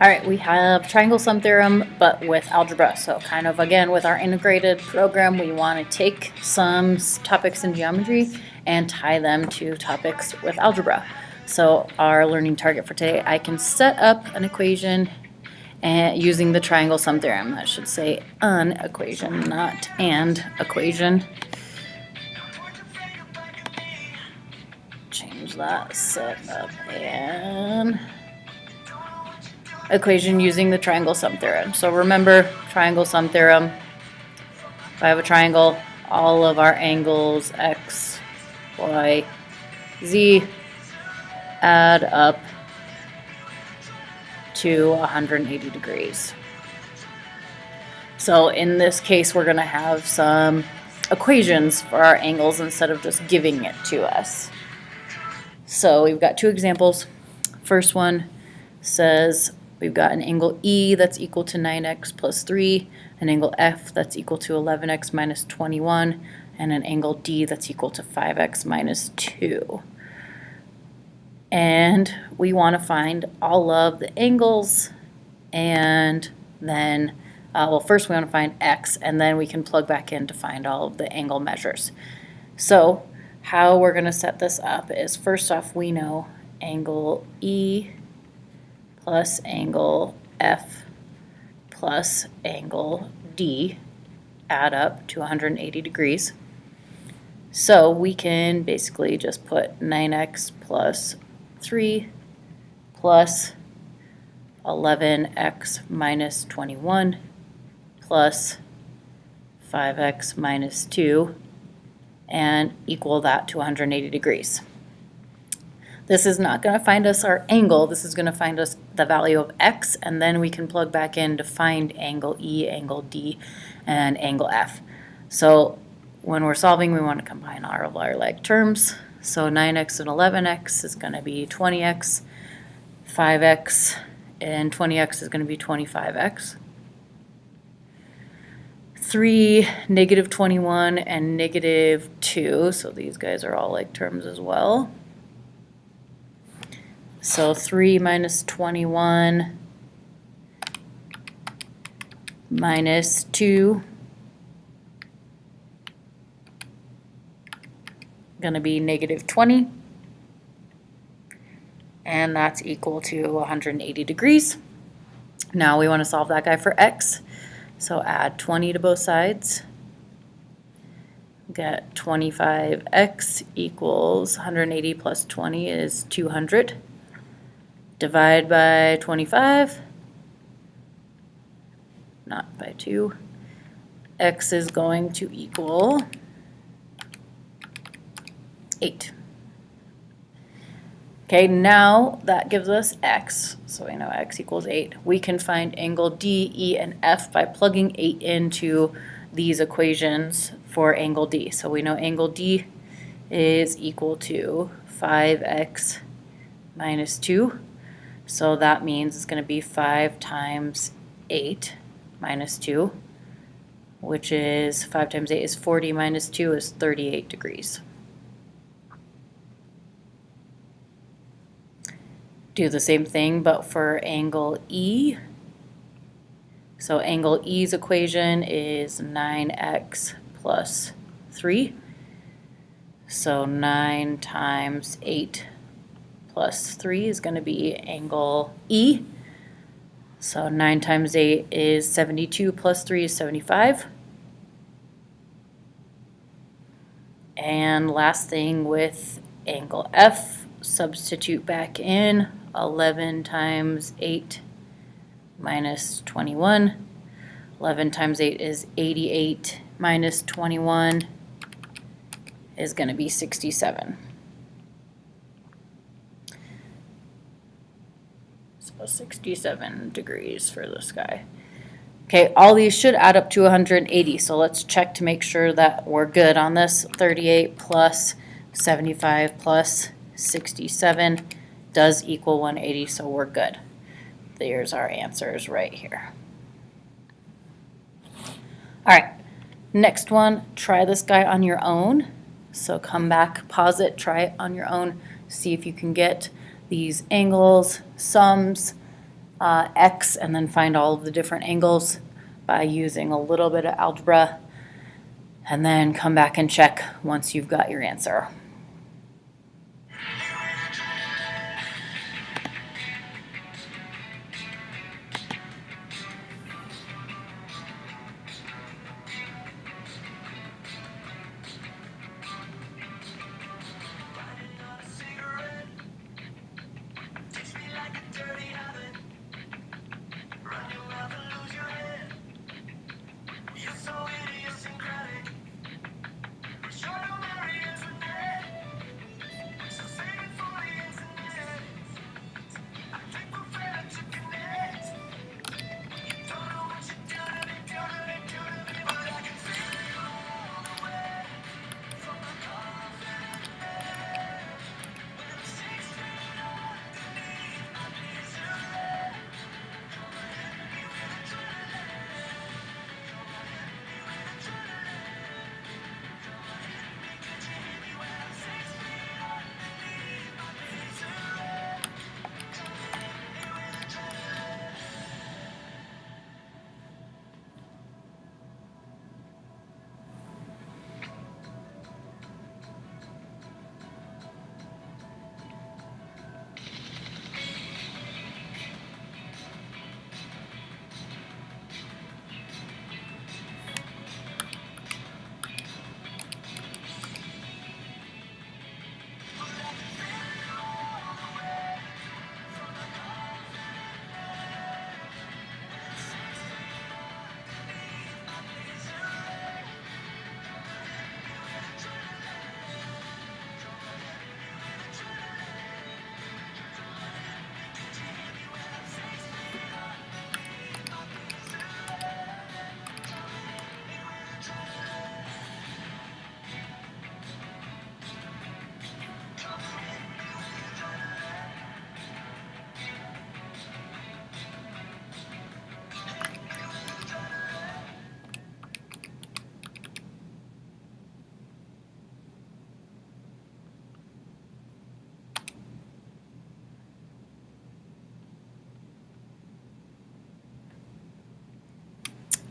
All right, we have triangle sum theorem, but with algebra. So kind of, again, with our integrated program, we want to take some topics in geometry and tie them to topics with algebra. So our learning target for today, I can set up an equation and using the triangle sum theorem. That should say an equation, not and equation. Change that, set up an equation using the triangle sum theorem. So remember, triangle sum theorem, if I have a triangle, all of our angles x, y, z add up to 180 degrees. So in this case, we're going to have some equations for our angles instead of just giving it to us. So we've got two examples. First one says we've got an angle E that's equal to 9x plus 3, an angle F that's equal to 11x minus 21, and an angle D that's equal to 5x minus 2. And we want to find all of the angles, and then, well, first we want to find x, and then we can plug back in to find all of the angle measures. So how we're going to set this up is, first off, we know angle E plus angle F plus angle D add up to 180 degrees. So we can basically just put 9x plus 3 plus 11x minus 21 plus 5x minus 2 and equal that to 180 degrees. This is not going to find us our angle, this is going to find us the value of x, and then we can plug back in to find angle E, angle D, and angle F. So when we're solving, we want to combine all of our like terms. So 9x and 11x is going to be 20x, 5x and 20x is going to be 25x. 3, negative 21, and negative 2, so these guys are all like terms as well. So 3 minus 21 minus 2 going to be negative 20, and that's equal to 180 degrees. Now we want to solve that guy for x, so add 20 to both sides. Get 25x equals 180 plus 20 is 200. Divide by 25, not by 2. X is going to equal 8. Okay, now that gives us x, so we know x equals 8. We can find angle D, E, and F by plugging 8 into these equations for angle D. So we know angle D is equal to 5x minus 2. So that means it's going to be 5 times 8 minus 2, which is 5 times 8 is 40 minus 2 is 38 degrees. Do the same thing, but for angle E. So angle E's equation is 9x plus 3. So 9 times 8 plus 3 is going to be angle E. So 9 times 8 is 72 plus 3 is 75. And last thing with angle F, substitute back in 11 times 8 minus 21. 11 times 8 is 88 minus 21 is going to be 67. So 67 degrees for this guy. Okay, all these should add up to 180, so let's check to make sure that we're good on this. 38 plus 75 plus 67 does equal 180, so we're good. There's our answers right here. All right, next one, try this guy on your own. So come back, pause it, try it on your own, see if you can get these angles, sums, x and then find all of the different angles by using a little bit of algebra, and then come back and check once you've got your answer.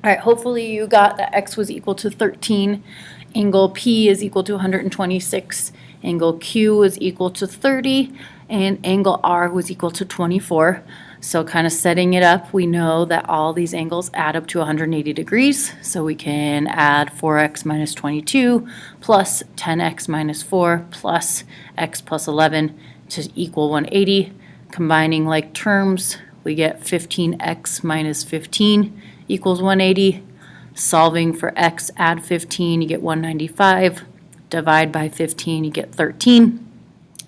All right, hopefully you got that x was equal to 13, angle P is equal to 126, angle Q is equal to 30, and angle R was equal to 24. So kind of setting it up, we know that all these angles add up to 180 degrees. So we can add 4x minus 22 plus 10x minus 4 plus x plus 11 to equal 180. Combining like terms, we get 15x minus 15 equals 180. Solving for x, add 15, you get 195. Divide by 15, you get 13.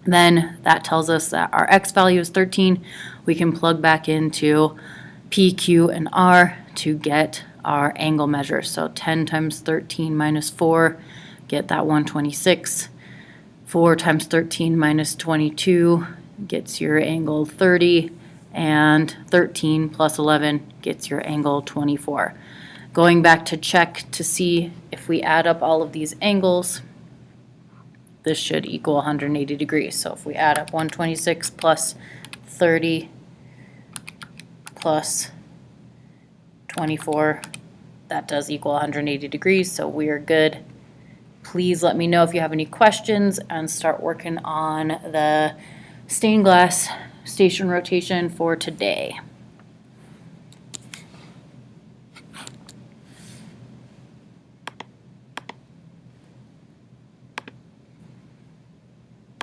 Then that tells us that our x value is 13. We can plug back into P, Q, and R to get our angle measure. So 10 times 13 minus 4, get that 126. 4 times 13 minus 22 gets your angle 30. And 13 plus 11 gets your angle 24. Going back to check to see if we add up all of these angles, this should equal 180 degrees. So if we add up 126 plus 30 plus 24, that does equal 180 degrees, so we are good. Please let me know if you have any questions and start working on the stained glass station rotation for today.